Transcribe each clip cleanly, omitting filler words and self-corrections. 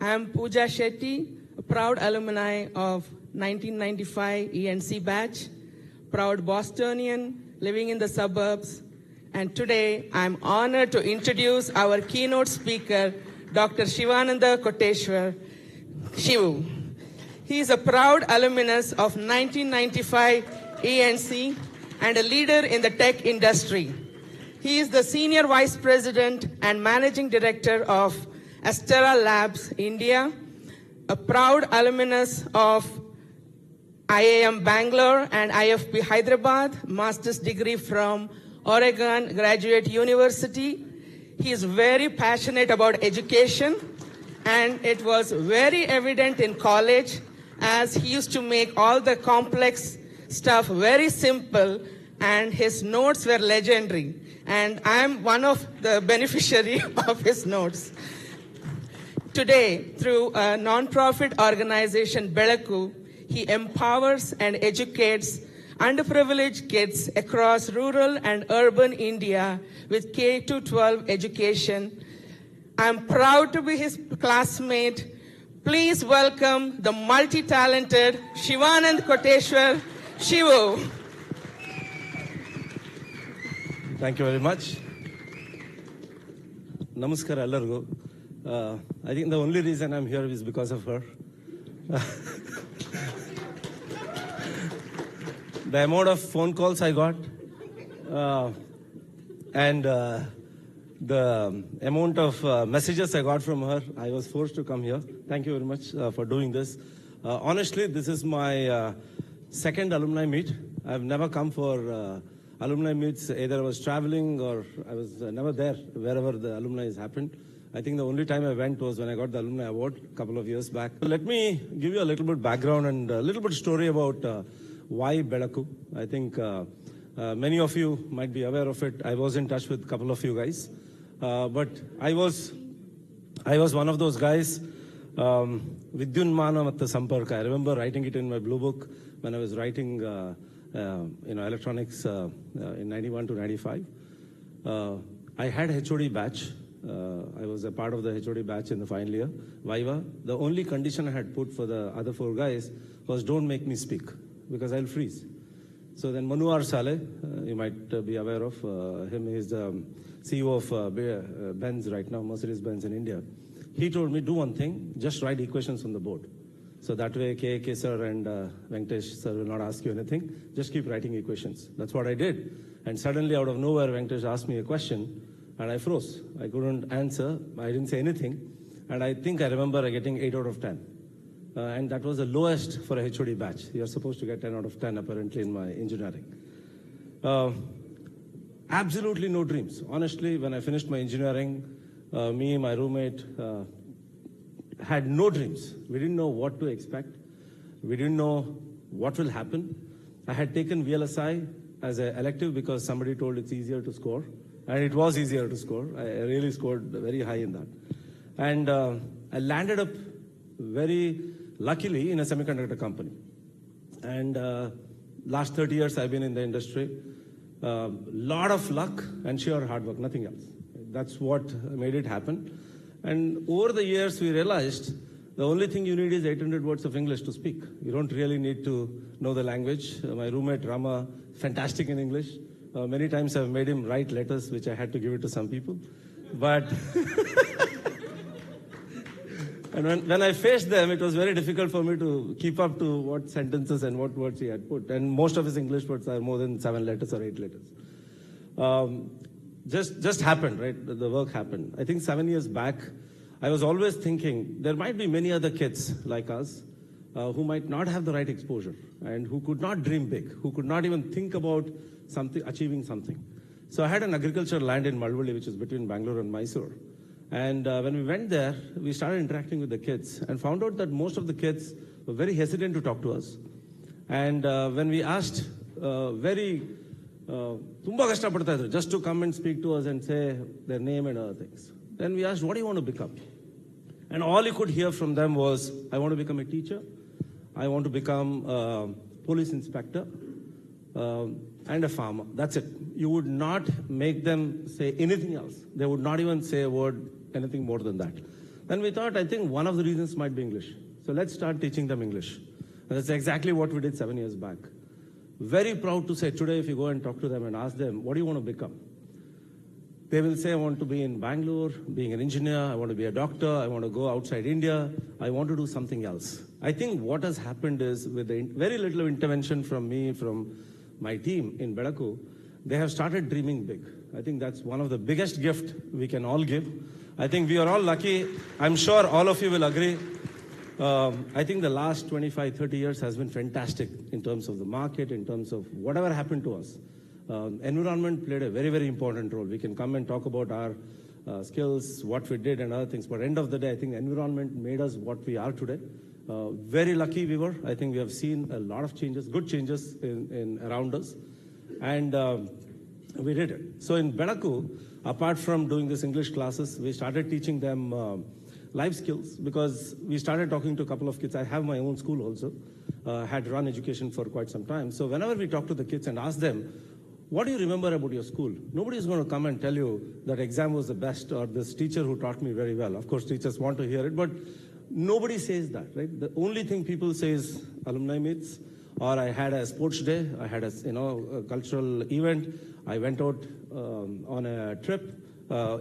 I'm Pooja Shetty, a proud alumni of 1995 ENC batch, proud Bostonian living in the suburbs, and today I'm honored to introduce our keynote speaker, Dr. Shivananda Koteshwar, Shivu. He is a proud alumnus of 1995 ENC and a leader in the tech industry. He is the Senior Vice President and Managing Director of Astera Labs, India, a proud alumnus of IIM Bangalore and IFP Hyderabad, master's degree from Oregon Graduate University. He is very passionate about education, and it was very evident in college as he used to make all the complex stuff very simple, and his notes were legendary. And I am one of the beneficiary of his notes. Today, through a non-profit organization, Belaku, he empowers and educates underprivileged kids across rural and urban India with K-12 education. I'm proud to be his classmate. Please welcome the multi-talented Shivanand Koteshwar, Shivu. Thank you very much. Namaskar ellargu. I think the only reason I'm here is because of her. The amount of phone calls I got and the amount of messages I got from her, I was forced to come here. Thank you very much for doing this. Honestly, this is my second alumni meet. I've never come for alumni meets. Either I was traveling or I was never there wherever the alumni has happened. I think the only time I went was when I got the alumni award a couple of years back. Let me give you a little bit background and a little bit story about why Belaku. I think many of you might be aware of it. I was in touch with a couple of you guys, but I was one of those guys. Vidyunmana Matta Samparka. I remember writing it in my blue book when I was writing electronics in 91 to 95. I had HOD batch. I was a part of the HOD batch in the final year, Viva. The only condition I had put for the other four guys was don't make me speak because I'll freeze. So then Manohar Saleh, you might be aware of him, he's the CEO of Benz right now, Mercedes-Benz in India. He told me, do one thing, just write equations on the board. So that way K.A.K. sir and Venkatesh sir will not ask you anything, just keep writing equations. That's what I did. And suddenly out of nowhere, Venkatesh asked me a question, and I froze. I couldn't answer. I didn't say anything. And I think I remember getting 8 out of 10. And that was the lowest for a HOD batch. You're supposed to get 10 out of 10 apparently in my engineering. Absolutely no dreams. Honestly, when I finished my engineering, me, my roommate, had no dreams. We didn't know what to expect. We didn't know what will happen. I had taken VLSI as an elective because somebody told it's easier to score. And it was easier to score. I really scored very high in that. And I landed up very luckily in a semiconductor company. And last 30 years I've been in the industry. Lot of luck and sheer hard work, nothing else. That's what made it happen. And over the years we realized the only thing you need is 800 words of English to speak. You don't really need to know the language. My roommate Rama, fantastic in English. Many times I've made him write letters, which I had to give it to some people. But and when I faced them, it was very difficult for me to keep up to what sentences and what words he had put. And most of his English words are more than 7 letters or 8 letters. Just happened, right? The work happened. I think 7 years back, I was always thinking there might be many other kids like us who might not have the right exposure and who could not dream big, who could not even think about achieving something. So I had an agricultural land in Malvali, which is between Bangalore and Mysore. And when we went there, we started interacting with the kids and found out that most of the kids were very hesitant to talk to us. And when we asked just to come and speak to us and say their name and other things. Then we asked, what do you want to become? And all you could hear from them was, I want to become a teacher. I want to become a police inspector. And a farmer. That's it. You would not make them say anything else. They would not even say a word, anything more than that. Then we thought, I think one of the reasons might be English. So let's start teaching them English. And that's exactly what we did 7 years back. Very proud to say today, if you go and talk to them and ask them, what do you want to become? They will say, I want to be in Bangalore, being an engineer, I want to be a doctor, I want to go outside India, I want to do something else. I think what has happened is, with very little intervention from me, from my team in Bedaku, they have started dreaming big. I think that's one of the biggest gifts we can all give. I think we are all lucky. I'm sure all of you will agree. I think the last 25, 30 years has been fantastic in terms of the market, in terms of whatever happened to us. Environment played a very, very important role. We can come and talk about our skills, what we did and other things, but end of the day, I think environment made us what we are today. Very lucky we were. I think we have seen a lot of changes, good changes around us, and we did it. So in Bedaku, apart from doing this English classes, we started teaching them life skills, because we started talking to a couple of kids. I have my own school also, had run education for quite some time. So whenever we talk to the kids and ask them, what do you remember about your school? Nobody is going to come and tell you that exam was the best or this teacher who taught me very well. Of course, teachers want to hear it, but nobody says that, right? The only thing people say is alumni meets, or I had a sports day, I had a cultural event, I went out on a trip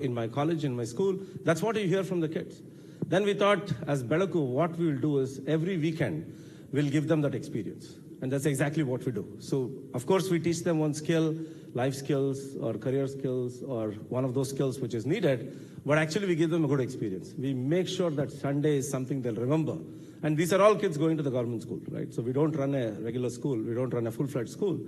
in my college, in my school. That's what you hear from the kids. Then we thought, as Bedaku, what we will do is every weekend, we'll give them that experience. And that's exactly what we do. So, of course, we teach them one skill, life skills or career skills or one of those skills which is needed, but actually we give them a good experience. We make sure that Sunday is something they'll remember. And these are all kids going to the government school, right? So we don't run a regular school. We don't run a full-fledged school.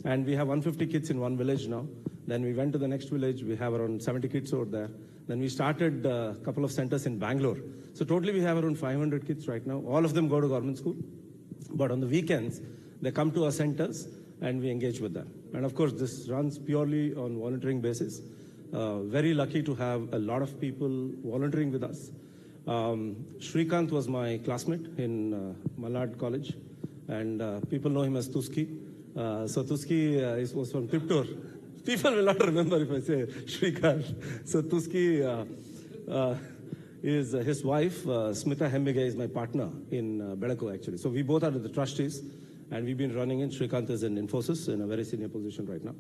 And we have 150 kids in one village now. Then we went to the next village. We have around 70 kids over there. Then we started a couple of centers in Bangalore. So totally we have around 500 kids right now. All of them go to government school. But on the weekends, they come to our centers and we engage with them. And of course, this runs purely on volunteering basis. Very lucky to have a lot of people volunteering with us. Shrikant was my classmate in Malad College, and people know him as Tuski. So Tuski was from Tiptur. People will not remember if I say Shrikant. So Tuski is his wife, Smita Hemmige, is my partner in Bedaku actually. So we both are the trustees, and we've been running it. Shrikant is in Infosys in a very senior position right now.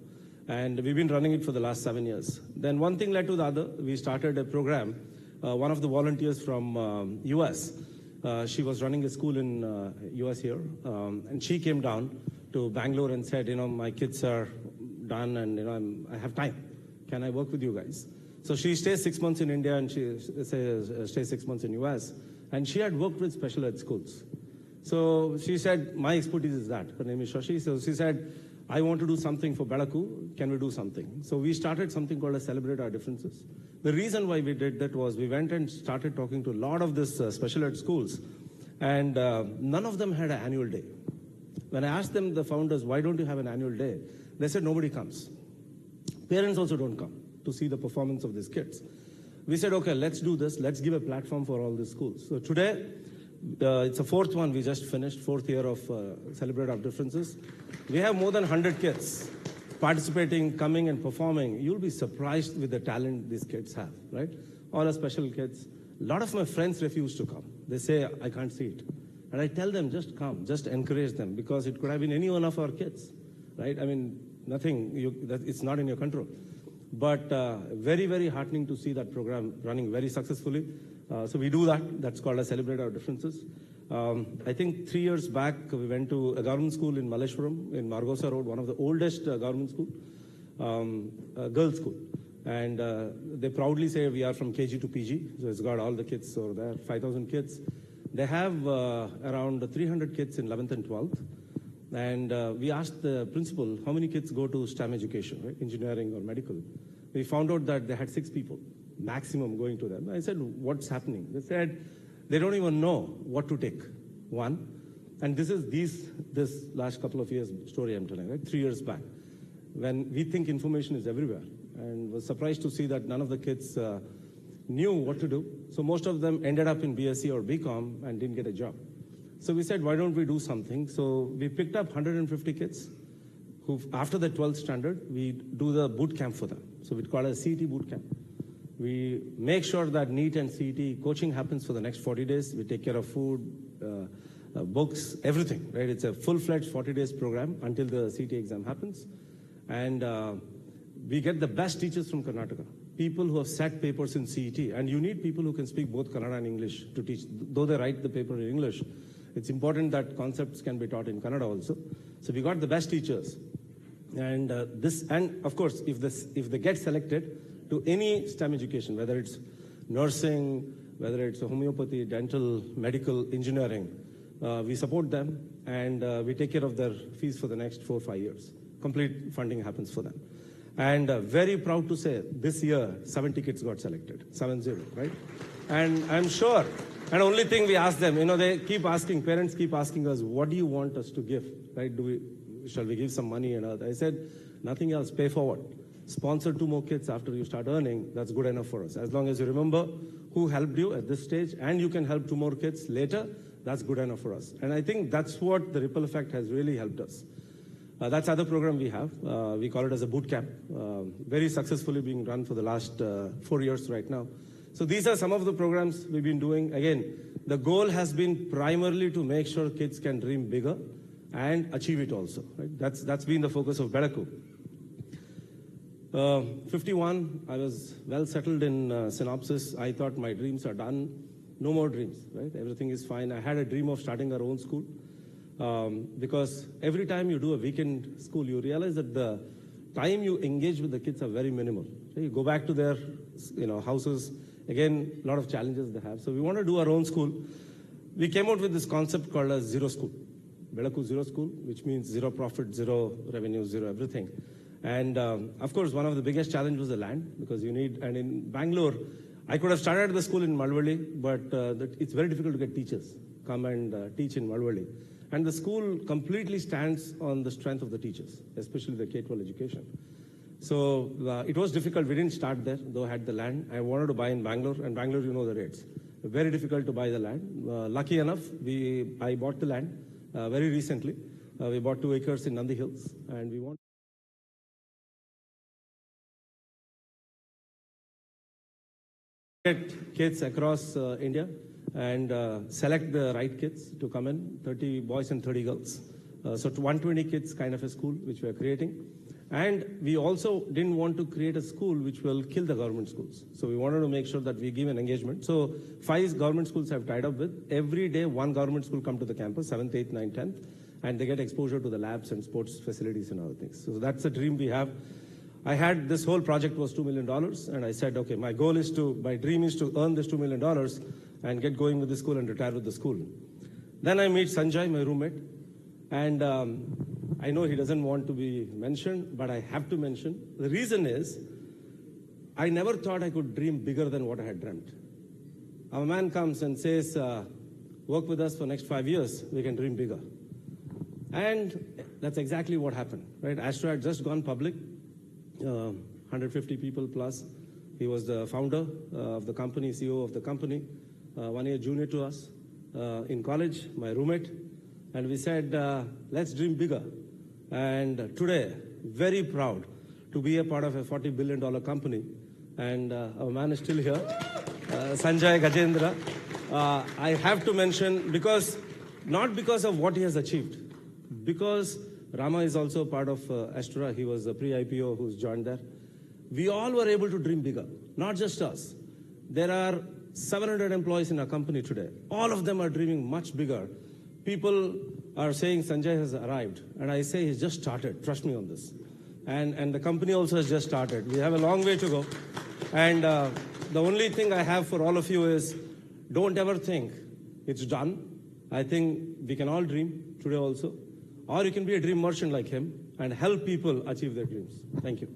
And we've been running it for the last 7 years. Then one thing led to the other. We started a program. One of the volunteers from US, she was running a school in US here, and she came down to Bangalore and said, my kids are done and I have time. Can I work with you guys? So she stays 6 months in India and she stays 6 months in US, and she had worked with special ed schools. So she said, my expertise is that. Her name is Shashi. So she said, I want to do something for Bedaku. Can we do something? So we started something called Celebrate Our Differences. The reason why we did that was we went and started talking to a lot of these special ed schools, and none of them had an annual day. When I asked them, the founders, why don't you have an annual day? They said, nobody comes. Parents also don't come to see the performance of these kids. We said, okay, let's do this. Let's give a platform for all these schools. So today, it's the fourth one we just finished, fourth year of Celebrate Our Differences. We have more than 100 kids participating, coming and performing. You'll be surprised with the talent these kids have, right? All are special kids. A lot of my friends refuse to come. They say, I can't see it. And I tell them, just come, just encourage them, because it could have been any one of our kids, right? I mean, nothing, it's not in your control. But very, very heartening to see that program running very successfully. So we do that. That's called Celebrate Our Differences. I think 3 years back, we went to a government school in Malleshwaram, in Margosa Road, one of the oldest government school, girls' school. And they proudly say we are from KG to PG. So it's got all the kids over there, 5,000 kids. They have around 300 kids in 11th and 12th. And we asked the principal, how many kids go to STEM education, right? Engineering or medical? We found out that they had 6 people maximum going to them. I said, what's happening? They said, they don't even know what to take, one. And this is this last couple of years story I'm telling, right? 3 years back, when we think information is everywhere. And was surprised to see that none of the kids knew what to do. So most of them ended up in BSc or BCom and didn't get a job. So we said, why don't we do something? So we picked up 150 kids who, after the 12th standard, we do the boot camp for them. So we call it a CET boot camp. We make sure that NEET and CET coaching happens for the next 40 days. We take care of food, books, everything, right? It's a full-fledged 40 days program until the CET exam happens. And we get the best teachers from Karnataka, people who have sat papers in CET. And you need people who can speak both Kannada and English to teach. Though they write the paper in English, it's important that concepts can be taught in Kannada also. So we got the best teachers. And and of course, if they get selected to any STEM education, whether it's nursing, whether it's homeopathy, dental, medical, engineering, we support them and we take care of their fees for the next 4 or 5 years. Complete funding happens for them. And very proud to say, this year, 70 kids got selected, 70, right? And I'm sure, and only thing we ask them, they keep asking, parents keep asking us, what do you want us to give, right? Shall we give some money? And I said, nothing else, pay forward. Sponsor 2 more kids after you start earning, that's good enough for us. As long as you remember who helped you at this stage and you can help 2 more kids later, that's good enough for us. And I think that's what the ripple effect has really helped us. That's other program we have. We call it as a boot camp, very successfully being run for the last 4 years right now. So these are some of the programs we've been doing. Again, the goal has been primarily to make sure kids can dream bigger and achieve it also. Right? That's been the focus of Bedaku. 51, I was well settled in Synopsys. I thought my dreams are done. No more dreams, right? Everything is fine. I had a dream of starting our own school because every time you do a weekend school, you realize that the time you engage with the kids are very minimal. So you go back to their houses. Again, a lot of challenges they have. So we want to do our own school. We came out with this concept called as Zero School. Bedaku Zero School, which means zero profit, zero revenue, zero everything. And of course, one of the biggest challenges was the land, because you need, and in Bangalore, I could have started the school in Malvali, but it's very difficult to get teachers come and teach in Malvali. And the school completely stands on the strength of the teachers, especially the K-12 education. So it was difficult. We didn't start there, though I had the land. I wanted to buy in Bangalore, and Bangalore, you know the rates. Very difficult to buy the land. Lucky enough, I bought the land very recently. We bought 2 acres in Nandi Hills, and we want get kids across India and select the right kids to come in, 30 boys and 30 girls. So to 120 kids kind of a school which we are creating. And we also didn't want to create a school which will kill the government schools. So we wanted to make sure that we give an engagement. So 5 government schools have tied up with. Every day 1 government school come to the campus, 7th, 8th, 9th, 10th, and they get exposure to the labs and sports facilities and other things. So that's a dream we have. I had, this whole project was $2 million, and I said, okay, my dream is to earn this $2 million and get going with the school and retire with the school. Then I meet Sanjay, my roommate, and I know he doesn't want to be mentioned, but I have to mention. The reason is, I never thought I could dream bigger than what I had dreamt. A man comes and says, work with us for next 5 years, we can dream bigger. And that's exactly what happened, right? Astro had just gone public. 150 people plus. He was the founder of the company, CEO of the company, 1 year junior to us in college, my roommate. And we said, let's dream bigger. And today, very proud to be a part of a $40 billion company. And our man is still here, Sanjay Gajendra. I have to mention, not because of what he has achieved, because Rama is also part of Astra. He was a pre-IPO who's joined there. We all were able to dream bigger, not just us. There are 700 employees in our company today. All of them are dreaming much bigger. People are saying Sanjay has arrived, and I say he's just started. Trust me on this. And the company also has just started. We have a long way to go. And the only thing I have for all of you is, don't ever think it's done. I think we can all dream today also. Or you can be a dream merchant like him and help people achieve their dreams. Thank you.